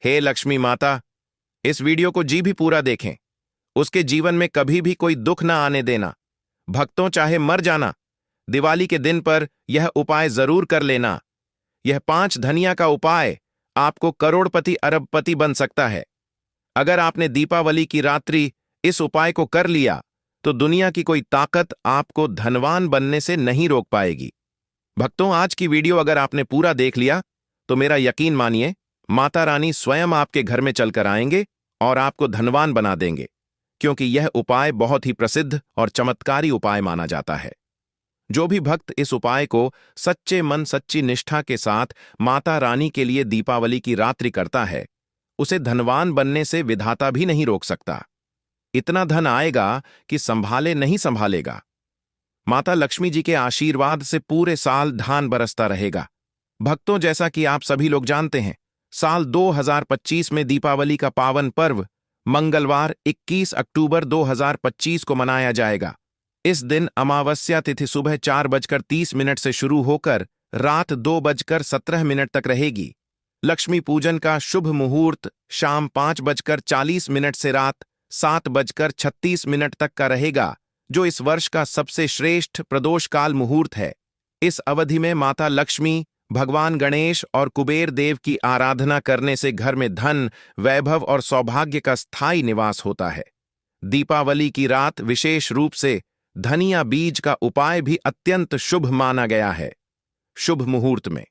हे लक्ष्मी माता, इस वीडियो को जी भी पूरा देखें। उसके जीवन में कभी भी कोई दुख ना आने देना। भक्तों, चाहे मर जाना, दिवाली के दिन पर यह उपाय जरूर कर लेना। यह 5 धनिया का उपाय आपको करोड़पति अरबपति बन सकता है। अगर आपने दीपावली की रात्रि इस उपाय को कर लिया तो दुनिया की कोई ताकत आपको धनवान बनने से नहीं रोक पाएगी। भक्तों, आज की वीडियो अगर आपने पूरा देख लिया तो मेरा यकीन मानिए, माता रानी स्वयं आपके घर में चलकर आएंगे और आपको धनवान बना देंगे, क्योंकि यह उपाय बहुत ही प्रसिद्ध और चमत्कारी उपाय माना जाता है। जो भी भक्त इस उपाय को सच्चे मन सच्ची निष्ठा के साथ माता रानी के लिए दीपावली की रात्रि करता है, उसे धनवान बनने से विधाता भी नहीं रोक सकता। इतना धन आएगा कि संभाले नहीं संभालेगा। माता लक्ष्मी जी के आशीर्वाद से पूरे साल धान बरसता रहेगा। भक्तों, जैसा कि आप सभी लोग जानते हैं, साल 2025 में दीपावली का पावन पर्व मंगलवार 21 अक्टूबर 2025 को मनाया जाएगा। इस दिन अमावस्या तिथि सुबह 4:30 से शुरू होकर रात 2:17 तक रहेगी। लक्ष्मी पूजन का शुभ मुहूर्त शाम 5:40 से रात 7:36 तक का रहेगा, जो इस वर्ष का सबसे श्रेष्ठ प्रदोषकाल मुहूर्त है। इस अवधि में माता लक्ष्मी, भगवान गणेश और कुबेर देव की आराधना करने से घर में धन, वैभव और सौभाग्य का स्थायी निवास होता है। दीपावली की रात विशेष रूप से धनिया बीज का उपाय भी अत्यंत शुभ माना गया है। शुभ मुहूर्त में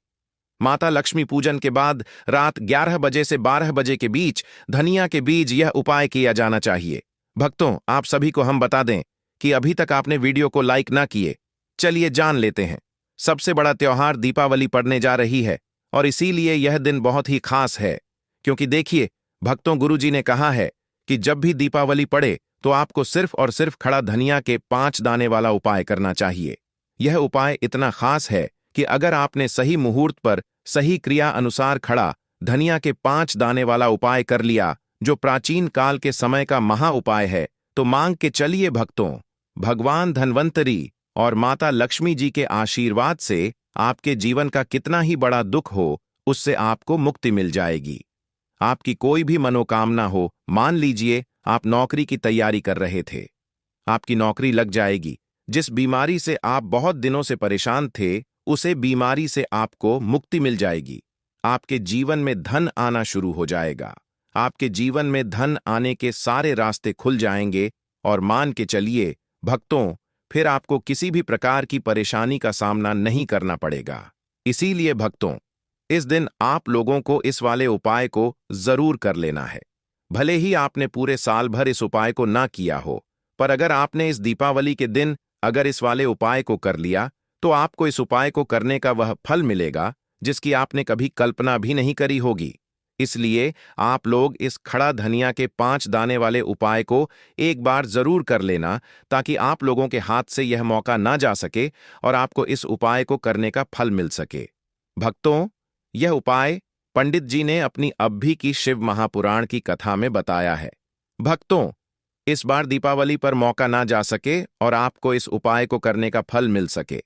माता लक्ष्मी पूजन के बाद रात 11 बजे से 12 बजे के बीच धनिया के बीज यह उपाय किया जाना चाहिए। भक्तों, आप सभी को हम बता दें कि अभी तक आपने वीडियो को लाइक ना किए। चलिए जान लेते हैं। सबसे बड़ा त्योहार दीपावली पड़ने जा रही है और इसीलिए यह दिन बहुत ही खास है, क्योंकि देखिए भक्तों, गुरुजी ने कहा है कि जब भी दीपावली पड़े तो आपको सिर्फ और सिर्फ खड़ा धनिया के 5 दाने वाला उपाय करना चाहिए। यह उपाय इतना खास है कि अगर आपने सही मुहूर्त पर सही क्रिया अनुसार खड़ा धनिया के 5 दाने वाला उपाय कर लिया, जो प्राचीन काल के समय का महा उपाय है, तो मांग के चलिए भक्तों, भगवान धन्वंतरी और माता लक्ष्मी जी के आशीर्वाद से आपके जीवन का कितना ही बड़ा दुख हो, उससे आपको मुक्ति मिल जाएगी। आपकी कोई भी मनोकामना हो, मान लीजिए आप नौकरी की तैयारी कर रहे थे, आपकी नौकरी लग जाएगी। जिस बीमारी से आप बहुत दिनों से परेशान थे, उसे बीमारी से आपको मुक्ति मिल जाएगी। आपके जीवन में धन आना शुरू हो जाएगा। आपके जीवन में धन आने के सारे रास्ते खुल जाएंगे और मान के चलिए भक्तों, फिर आपको किसी भी प्रकार की परेशानी का सामना नहीं करना पड़ेगा। इसीलिए भक्तों, इस दिन आप लोगों को इस वाले उपाय को जरूर कर लेना है। भले ही आपने पूरे साल भर इस उपाय को ना किया हो, पर अगर आपने इस दीपावली के दिन अगर इस वाले उपाय को कर लिया तो आपको इस उपाय को करने का वह फल मिलेगा जिसकी आपने कभी कल्पना भी नहीं करी होगी। इसलिए आप लोग इस खड़ा धनिया के 5 दाने वाले उपाय को एक बार जरूर कर लेना, ताकि आप लोगों के हाथ से यह मौका ना जा सके और आपको इस उपाय को करने का फल मिल सके। भक्तों, यह उपाय पंडित जी ने अपनी अभी की शिव महापुराण की कथा में बताया है। भक्तों, इस बार दीपावली पर मौका ना जा सके और आपको इस उपाय को करने का फल मिल सके।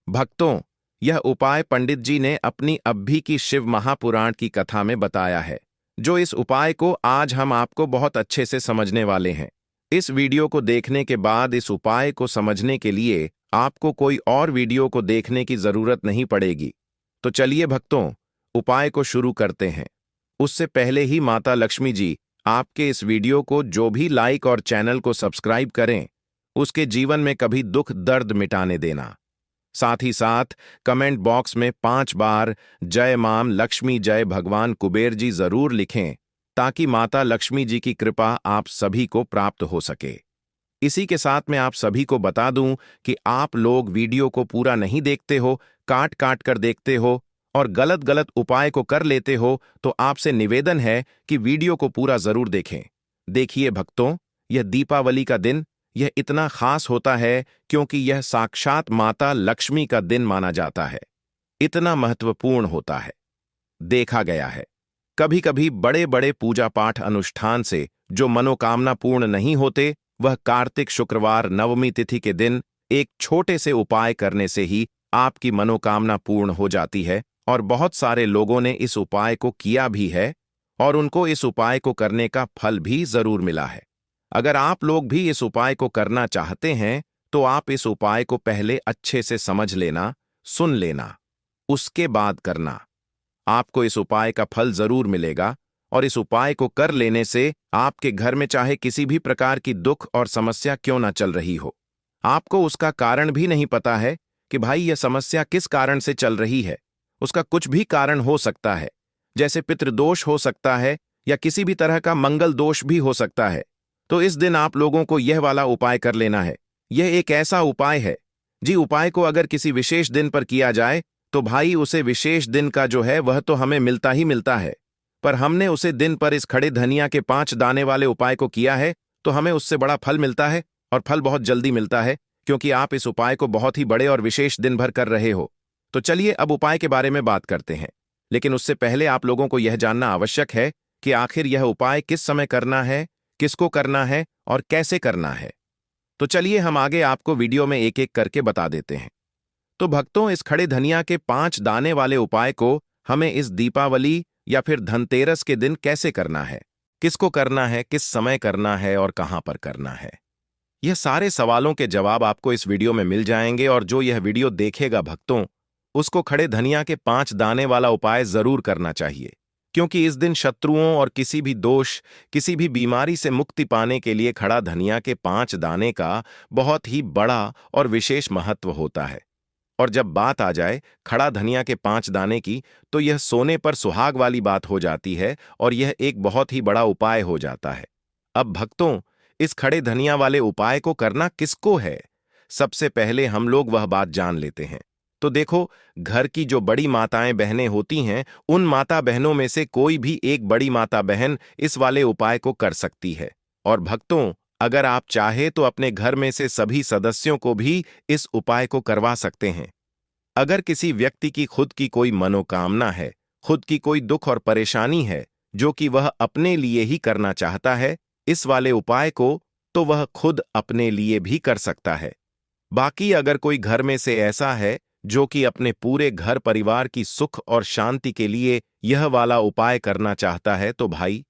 भक्तों, यह उपाय पंडित जी ने अपनी अभी की शिव महापुराण की कथा में बताया है, जो इस उपाय को आज हम आपको बहुत अच्छे से समझने वाले हैं। इस वीडियो को देखने के बाद इस उपाय को समझने के लिए आपको कोई और वीडियो को देखने की जरूरत नहीं पड़ेगी। तो चलिए भक्तों, उपाय को शुरू करते हैं। उससे पहले ही माता लक्ष्मी जी आपके इस वीडियो को जो भी लाइक और चैनल को सब्सक्राइब करें, उसके जीवन में कभी दुख दर्द मिटाने देना। साथ ही साथ कमेंट बॉक्स में 5 बार जय मां लक्ष्मी जय भगवान कुबेर जी जरूर लिखें, ताकि माता लक्ष्मी जी की कृपा आप सभी को प्राप्त हो सके। इसी के साथ मैं आप सभी को बता दूं कि आप लोग वीडियो को पूरा नहीं देखते हो, काट काट कर देखते हो और गलत गलत उपाय को कर लेते हो, तो आपसे निवेदन है कि वीडियो को पूरा जरूर देखें। देखिए भक्तों, यह दीपावली का दिन यह इतना खास होता है क्योंकि यह साक्षात माता लक्ष्मी का दिन माना जाता है। इतना महत्वपूर्ण होता है। देखा गया है कभी कभी बड़े बड़े पूजा पाठ अनुष्ठान से जो मनोकामना पूर्ण नहीं होते, वह कार्तिक शुक्रवार नवमी तिथि के दिन एक छोटे से उपाय करने से ही आपकी मनोकामना पूर्ण हो जाती है। और बहुत सारे लोगों ने इस उपाय को किया भी है और उनको इस उपाय को करने का फल भी जरूर मिला है। अगर आप लोग भी इस उपाय को करना चाहते हैं तो आप इस उपाय को पहले अच्छे से समझ लेना, सुन लेना, उसके बाद करना। आपको इस उपाय का फल जरूर मिलेगा और इस उपाय को कर लेने से आपके घर में चाहे किसी भी प्रकार की दुख और समस्या क्यों ना चल रही हो, आपको उसका कारण भी नहीं पता है कि भाई यह समस्या किस कारण से चल रही है। उसका कुछ भी कारण हो सकता है, जैसे पितृदोष हो सकता है या किसी भी तरह का मंगल दोष भी हो सकता है। तो इस दिन आप लोगों को यह वाला उपाय कर लेना है। यह एक ऐसा उपाय है जी, उपाय को अगर किसी विशेष दिन पर किया जाए तो भाई उसे विशेष दिन का जो है वह तो हमें मिलता ही मिलता है, पर हमने उसे दिन पर इस खड़े धनिया के 5 दाने वाले उपाय को किया है तो हमें उससे बड़ा फल मिलता है, और फल बहुत जल्दी मिलता है क्योंकि आप इस उपाय को बहुत ही बड़े और विशेष दिन भर कर रहे हो। तो चलिए अब उपाय के बारे में बात करते हैं, लेकिन उससे पहले आप लोगों को यह जानना आवश्यक है कि आखिर यह उपाय किस समय करना है, किसको करना है और कैसे करना है। तो चलिए हम आगे आपको वीडियो में एक एक करके बता देते हैं। तो भक्तों, इस खड़े धनिया के 5 दाने वाले उपाय को हमें इस दीपावली या फिर धनतेरस के दिन कैसे करना है, किसको करना है, किस समय करना है और कहां पर करना है, यह सारे सवालों के जवाब आपको इस वीडियो में मिल जाएंगे। और जो यह वीडियो देखेगा भक्तों, उसको खड़े धनिया के 5 दाने वाला उपाय जरूर करना चाहिए, क्योंकि इस दिन शत्रुओं और किसी भी दोष, किसी भी बीमारी से मुक्ति पाने के लिए खड़ा धनिया के 5 दाने का बहुत ही बड़ा और विशेष महत्व होता है। और जब बात आ जाए खड़ा धनिया के 5 दाने की, तो यह सोने पर सुहाग वाली बात हो जाती है और यह एक बहुत ही बड़ा उपाय हो जाता है। अब भक्तों, इस खड़े धनिया वाले उपाय को करना किसको है, सबसे पहले हम लोग वह बात जान लेते हैं। तो देखो, घर की जो बड़ी माताएं बहनें होती हैं, उन माता बहनों में से कोई भी एक बड़ी माता बहन इस वाले उपाय को कर सकती है। और भक्तों, अगर आप चाहे तो अपने घर में से सभी सदस्यों को भी इस उपाय को करवा सकते हैं। अगर किसी व्यक्ति की खुद की कोई मनोकामना है, खुद की कोई दुख और परेशानी है जो कि वह अपने लिए ही करना चाहता है इस वाले उपाय को, तो वह खुद अपने लिए भी कर सकता है। बाकी अगर कोई घर में से ऐसा है जो कि अपने पूरे घर परिवार की सुख और शांति के लिए यह वाला उपाय करना चाहता है तो भाई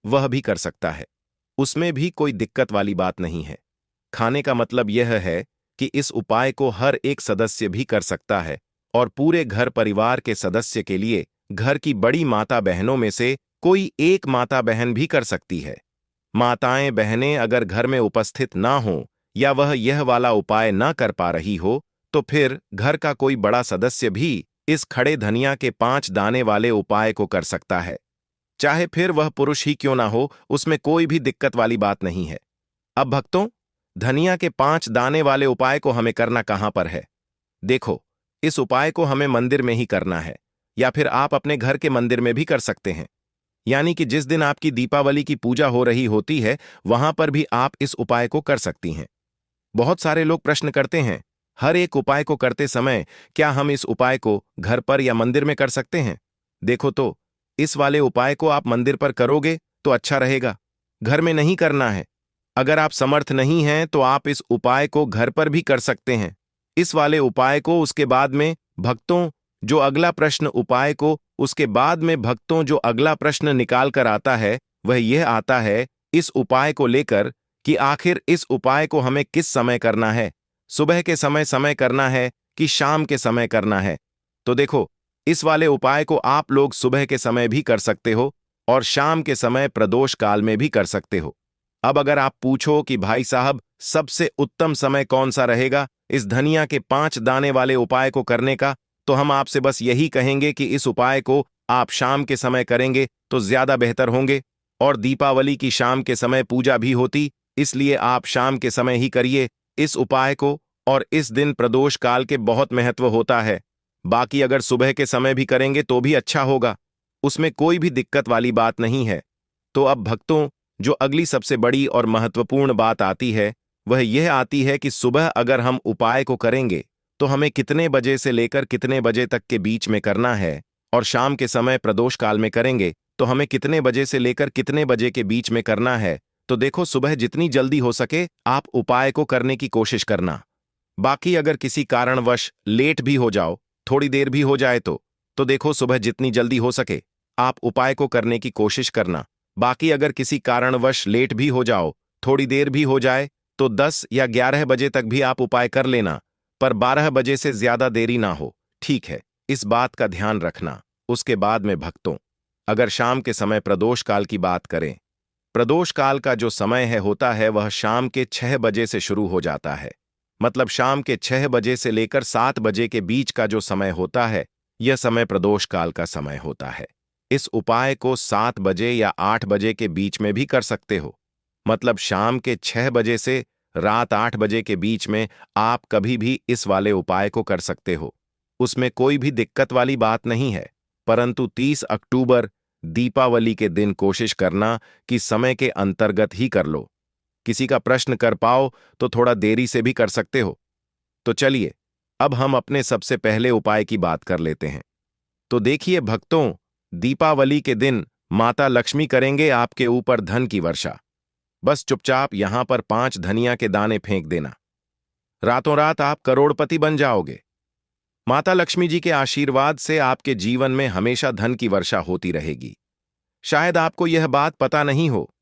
वह भी कर सकता है, उसमें भी कोई दिक्कत वाली बात नहीं है। खाने का मतलब यह है कि इस उपाय को हर एक सदस्य भी कर सकता है और पूरे घर परिवार के सदस्य के लिए घर की बड़ी माता बहनों में से कोई एक माता बहन भी कर सकती है। माताएं बहनें अगर घर में उपस्थित ना हो या वह यह वाला उपाय ना कर पा रही हो, तो फिर घर का कोई बड़ा सदस्य भी इस खड़े धनिया के 5 दाने वाले उपाय को कर सकता है, चाहे फिर वह पुरुष ही क्यों ना हो, उसमें कोई भी दिक्कत वाली बात नहीं है। अब भक्तों, धनिया के 5 दाने वाले उपाय को हमें करना कहां पर है? देखो, इस उपाय को हमें मंदिर में ही करना है, या फिर आप अपने घर के मंदिर में भी कर सकते हैं। यानी कि जिस दिन आपकी दीपावली की पूजा हो रही होती है, वहां पर भी आप इस उपाय को कर सकती हैं। बहुत सारे लोग प्रश्न करते हैं, हर एक उपाय को करते समय क्या हम इस उपाय को घर पर या मंदिर में कर सकते हैं? देखो, तो इस वाले उपाय को आप मंदिर पर करोगे तो अच्छा रहेगा, घर में नहीं करना है। अगर आप समर्थ नहीं हैं तो आप इस उपाय को घर पर भी कर सकते हैं। इस वाले उपाय को उसके बाद में भक्तों जो अगला प्रश्न उपाय को उसके बाद में भक्तों जो अगला प्रश्न निकाल कर आता है, वह यह आता है इस उपाय को लेकर कि आखिर इस उपाय को हमें किस समय करना है, सुबह के समय करना है कि शाम के समय करना है। तो देखो, इस वाले उपाय को आप लोग सुबह के समय भी कर सकते हो और शाम के समय प्रदोष काल में भी कर सकते हो। अब अगर आप पूछो कि भाई साहब सबसे उत्तम समय कौन सा रहेगा इस धनिया के 5 दाने वाले उपाय को करने का, तो हम आपसे बस यही कहेंगे कि इस उपाय को आप शाम के समय करेंगे तो ज्यादा बेहतर होंगे। और दीपावली की शाम के समय पूजा भी होती, इसलिए आप शाम के समय ही करिए इस उपाय को, और इस दिन प्रदोष काल के बहुत महत्व होता है। बाकी अगर सुबह के समय भी करेंगे तो भी अच्छा होगा, उसमें कोई भी दिक्कत वाली बात नहीं है। तो अब भक्तों, जो अगली सबसे बड़ी और महत्वपूर्ण बात आती है, वह यह आती है कि सुबह अगर हम उपाय को करेंगे तो हमें कितने बजे से लेकर कितने बजे तक के बीच में करना है, और शाम के समय प्रदोष काल में करेंगे तो हमें कितने बजे से लेकर कितने बजे के बीच में करना है। तो देखो, सुबह जितनी जल्दी हो सके आप उपाय को करने की कोशिश करना। बाकी अगर किसी कारणवश लेट भी हो जाओ, थोड़ी देर भी हो जाए तो देखो, सुबह जितनी जल्दी हो सके आप उपाय को करने की कोशिश करना। बाकी अगर किसी कारणवश लेट भी हो जाओ, थोड़ी देर भी हो जाए, तो 10 या 11 बजे तक भी आप उपाय कर लेना, पर 12 बजे से ज्यादा देरी ना हो, ठीक है? इस बात का ध्यान रखना। उसके बाद में भक्तों, अगर शाम के समय प्रदोष काल की बात करें, प्रदोष काल का जो समय है होता है वह शाम के 6 बजे से शुरू हो जाता है। मतलब शाम के 6 बजे से लेकर 7 बजे के बीच का जो समय होता है, यह समय प्रदोष काल का समय होता है। इस उपाय को 7 बजे या 8 बजे के बीच में भी कर सकते हो। मतलब शाम के 6 बजे से रात 8 बजे के बीच में आप कभी भी इस वाले उपाय को कर सकते हो। उसमें कोई भी दिक्कत वाली बात नहीं है। परंतु 30 अक्टूबर दीपावली के दिन कोशिश करना कि समय के अंतर्गत ही कर लो। किसी का प्रश्न कर पाओ तो थोड़ा देरी से भी कर सकते हो। तो चलिए, अब हम अपने सबसे पहले उपाय की बात कर लेते हैं। तो देखिए भक्तों, दीपावली के दिन माता लक्ष्मी करेंगे आपके ऊपर धन की वर्षा। बस चुपचाप यहां पर 5 धनिया के दाने फेंक देना। रातों रात आप करोड़पति बन जाओगे। माता लक्ष्मी जी के आशीर्वाद से आपके जीवन में हमेशा धन की वर्षा होती रहेगी। शायद आपको यह बात पता नहीं हो,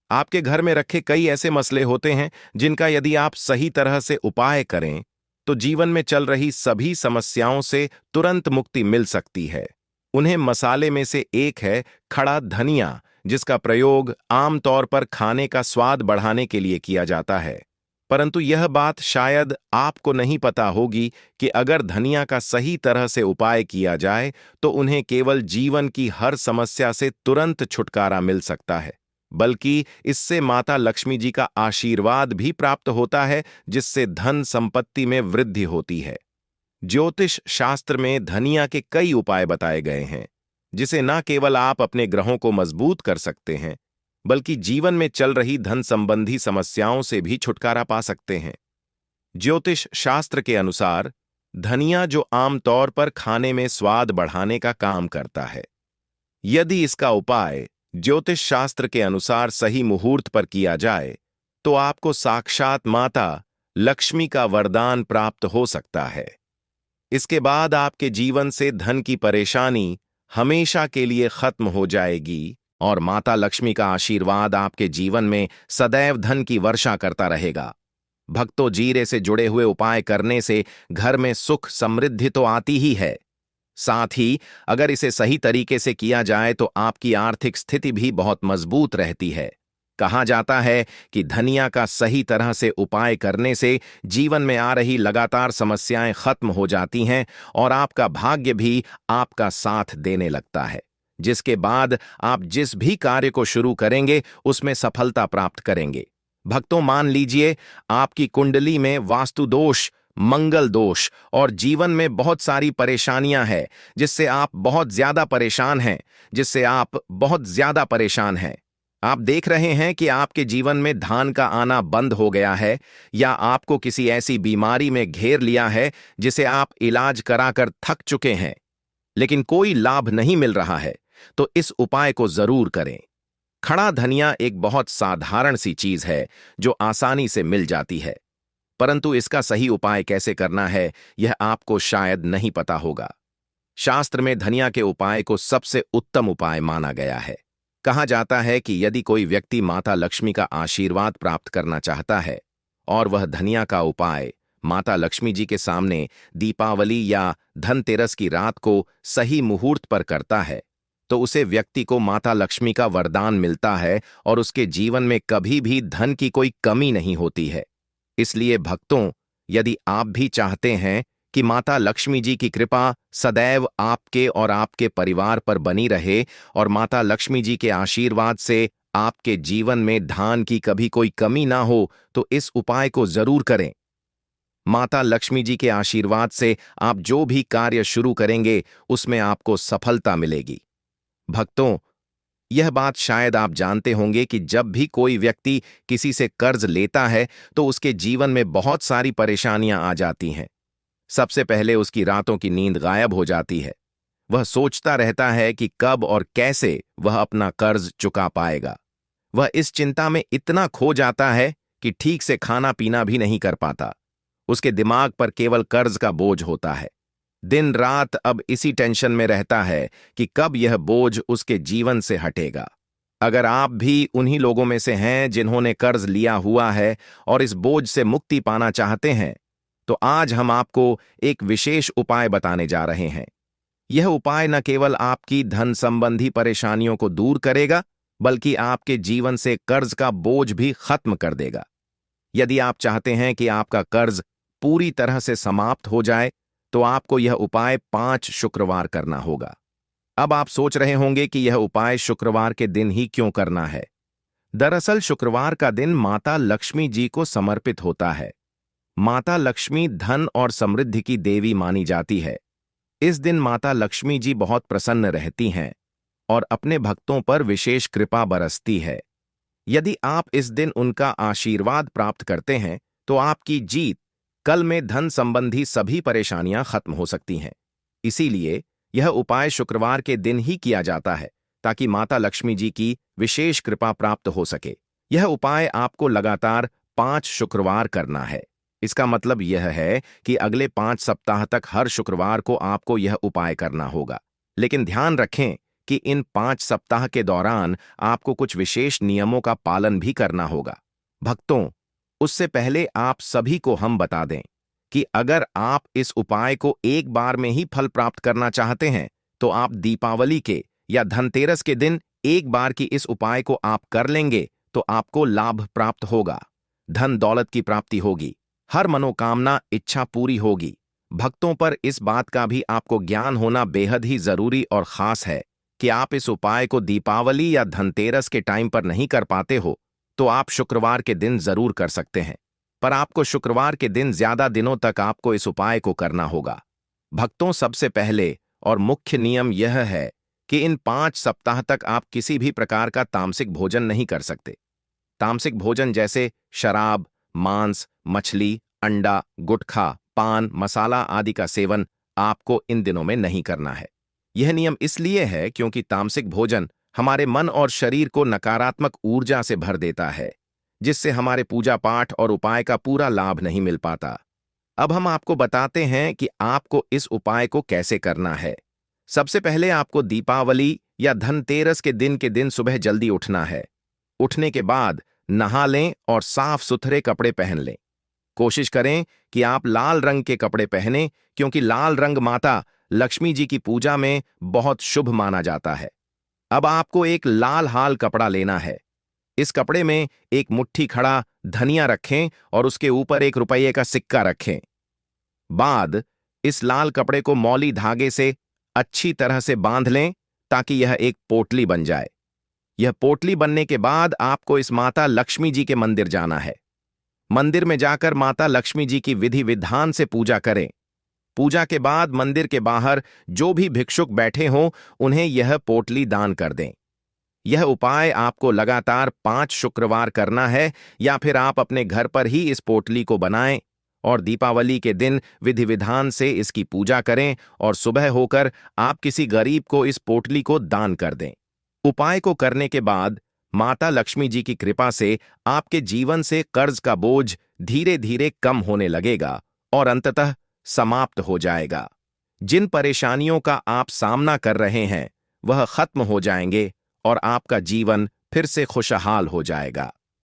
आपके घर में रखे कई ऐसे मसले होते हैं जिनका यदि आप सही तरह से उपाय करें तो जीवन में चल रही सभी समस्याओं से तुरंत मुक्ति मिल सकती है। उन्हें मसाले में से एक है खड़ा धनिया, जिसका प्रयोग आमतौर पर खाने का स्वाद बढ़ाने के लिए किया जाता है। परंतु यह बात शायद आपको नहीं पता होगी कि अगर धनिया का सही तरह से उपाय किया जाए तो उन्हें केवल जीवन की हर समस्या से तुरंत छुटकारा मिल सकता है, बल्कि इससे माता लक्ष्मी जी का आशीर्वाद भी प्राप्त होता है, जिससे धन संपत्ति में वृद्धि होती है। ज्योतिष शास्त्र में धनिया के कई उपाय बताए गए हैं, जिसे न केवल आप अपने ग्रहों को मजबूत कर सकते हैं, बल्कि जीवन में चल रही धन संबंधी समस्याओं से भी छुटकारा पा सकते हैं। ज्योतिष शास्त्र के अनुसार धनिया जो आमतौर पर खाने में स्वाद बढ़ाने का काम करता है, यदि इसका उपाय ज्योतिष शास्त्र के अनुसार सही मुहूर्त पर किया जाए तो आपको साक्षात माता लक्ष्मी का वरदान प्राप्त हो सकता है। इसके बाद आपके जीवन से धन की परेशानी हमेशा के लिए खत्म हो जाएगी और माता लक्ष्मी का आशीर्वाद आपके जीवन में सदैव धन की वर्षा करता रहेगा। भक्तों, जीरे से जुड़े हुए उपाय करने से घर में सुख समृद्धि तो आती ही है, साथ ही अगर इसे सही तरीके से किया जाए तो आपकी आर्थिक स्थिति भी बहुत मजबूत रहती है। कहा जाता है कि धनिया का सही तरह से उपाय करने से जीवन में आ रही लगातार समस्याएं खत्म हो जाती हैं और आपका भाग्य भी आपका साथ देने लगता है, जिसके बाद आप जिस भी कार्य को शुरू करेंगे उसमें सफलता प्राप्त करेंगे। भक्तों, मान लीजिए आपकी कुंडली में वास्तु दोष, मंगल दोष और जीवन में बहुत सारी परेशानियां हैं, जिससे आप बहुत ज्यादा परेशान हैं। आप देख रहे हैं कि आपके जीवन में धन का आना बंद हो गया है या आपको किसी ऐसी बीमारी में घेर लिया है जिसे आप इलाज कराकर थक चुके हैं, लेकिन कोई लाभ नहीं मिल रहा है, तो इस उपाय को जरूर करें। खड़ा धनिया एक बहुत साधारण सी चीज है जो आसानी से मिल जाती है, परंतु इसका सही उपाय कैसे करना है यह आपको शायद नहीं पता होगा। शास्त्र में धनिया के उपाय को सबसे उत्तम उपाय माना गया है। कहा जाता है कि यदि कोई व्यक्ति माता लक्ष्मी का आशीर्वाद प्राप्त करना चाहता है और वह धनिया का उपाय माता लक्ष्मी जी के सामने दीपावली या धनतेरस की रात को सही मुहूर्त पर करता है, तो उसे व्यक्ति को माता लक्ष्मी का वरदान मिलता है और उसके जीवन में कभी भी धन की कोई कमी नहीं होती है। इसलिए भक्तों, यदि आप भी चाहते हैं कि माता लक्ष्मी जी की कृपा सदैव आपके और आपके परिवार पर बनी रहे और माता लक्ष्मी जी के आशीर्वाद से आपके जीवन में धन की कभी कोई कमी ना हो, तो इस उपाय को जरूर करें। माता लक्ष्मी जी के आशीर्वाद से आप जो भी कार्य शुरू करेंगे उसमें आपको सफलता मिलेगी। भक्तों, यह बात शायद आप जानते होंगे कि जब भी कोई व्यक्ति किसी से कर्ज लेता है तो उसके जीवन में बहुत सारी परेशानियां आ जाती हैं। सबसे पहले उसकी रातों की नींद गायब हो जाती है। वह सोचता रहता है कि कब और कैसे वह अपना कर्ज चुका पाएगा। वह इस चिंता में इतना खो जाता है कि ठीक से खाना पीना भी नहीं कर पाता। उसके दिमाग पर केवल कर्ज का बोझ होता है। दिन रात अब इसी टेंशन में रहता है कि कब यह बोझ उसके जीवन से हटेगा। अगर आप भी उन्हीं लोगों में से हैं जिन्होंने कर्ज लिया हुआ है और इस बोझ से मुक्ति पाना चाहते हैं, तो आज हम आपको एक विशेष उपाय बताने जा रहे हैं। यह उपाय न केवल आपकी धन संबंधी परेशानियों को दूर करेगा, बल्कि आपके जीवन से कर्ज का बोझ भी खत्म कर देगा। यदि आप चाहते हैं कि आपका कर्ज पूरी तरह से समाप्त हो जाए, तो आपको यह उपाय 5 शुक्रवार करना होगा। अब आप सोच रहे होंगे कि यह उपाय शुक्रवार के दिन ही क्यों करना है। दरअसल शुक्रवार का दिन माता लक्ष्मी जी को समर्पित होता है। माता लक्ष्मी धन और समृद्धि की देवी मानी जाती है। इस दिन माता लक्ष्मी जी बहुत प्रसन्न रहती हैं और अपने भक्तों पर विशेष कृपा बरसती है। यदि आप इस दिन उनका आशीर्वाद प्राप्त करते हैं, तो आपकी जीत कल में धन संबंधी सभी परेशानियां खत्म हो सकती हैं। इसीलिए यह उपाय शुक्रवार के दिन ही किया जाता है, ताकि माता लक्ष्मी जी की विशेष कृपा प्राप्त हो सके। यह उपाय आपको लगातार 5 शुक्रवार करना है। इसका मतलब यह है कि अगले 5 सप्ताह तक हर शुक्रवार को आपको यह उपाय करना होगा। लेकिन ध्यान रखें कि इन 5 सप्ताह के दौरान आपको कुछ विशेष नियमों का पालन भी करना होगा। भक्तों, उससे पहले आप सभी को हम बता दें कि अगर आप इस उपाय को एक बार में ही फल प्राप्त करना चाहते हैं, तो आप दीपावली के या धनतेरस के दिन एक बार की इस उपाय को आप कर लेंगे तो आपको लाभ प्राप्त होगा, धन दौलत की प्राप्ति होगी, हर मनोकामना इच्छा पूरी होगी। भक्तों पर इस बात का भी आपको ज्ञान होना बेहद ही जरूरी और खास है कि आप इस उपाय को दीपावली या धनतेरस के टाइम पर नहीं कर पाते हो, तो आप शुक्रवार के दिन जरूर कर सकते हैं। पर आपको शुक्रवार के दिन ज्यादा दिनों तक आपको इस उपाय को करना होगा। भक्तों, सबसे पहले और मुख्य नियम यह है कि इन 5 सप्ताह तक आप किसी भी प्रकार का तामसिक भोजन नहीं कर सकते। तामसिक भोजन जैसे शराब, मांस, मछली, अंडा, गुटखा, पान, मसाला आदि का सेवन आपको इन दिनों में नहीं करना है। यह नियम इसलिए है क्योंकि तामसिक भोजन हमारे मन और शरीर को नकारात्मक ऊर्जा से भर देता है, जिससे हमारे पूजा पाठ और उपाय का पूरा लाभ नहीं मिल पाता। अब हम आपको बताते हैं कि आपको इस उपाय को कैसे करना है। सबसे पहले आपको दीपावली या धनतेरस के दिन सुबह जल्दी उठना है। उठने के बाद नहा लें और साफ सुथरे कपड़े पहन लें। कोशिश करें कि आप लाल रंग के कपड़े पहनें, क्योंकि लाल रंग माता लक्ष्मी जी की पूजा में बहुत शुभ माना जाता है। अब आपको एक लाल हाल कपड़ा लेना है। इस कपड़े में एक मुट्ठी खड़ा धनिया रखें और उसके ऊपर 1 रुपये का सिक्का रखें। बाद इस लाल कपड़े को मौली धागे से अच्छी तरह से बांध लें, ताकि यह एक पोटली बन जाए। यह पोटली बनने के बाद आपको इस माता लक्ष्मी जी के मंदिर जाना है। मंदिर में जाकर माता लक्ष्मी जी की विधि विधान से पूजा करें। पूजा के बाद मंदिर के बाहर जो भी भिक्षुक बैठे हों, उन्हें यह पोटली दान कर दें। यह उपाय आपको लगातार 5 शुक्रवार करना है, या फिर आप अपने घर पर ही इस पोटली को बनाएं और दीपावली के दिन विधि विधान से इसकी पूजा करें और सुबह होकर आप किसी गरीब को इस पोटली को दान कर दें। उपाय को करने के बाद माता लक्ष्मी जी की कृपा से आपके जीवन से कर्ज का बोझ धीरे धीरे कम होने लगेगा और अंततः समाप्त हो जाएगा। जिन परेशानियों का आप सामना कर रहे हैं, वह खत्म हो जाएंगे और आपका जीवन फिर से खुशहाल हो जाएगा।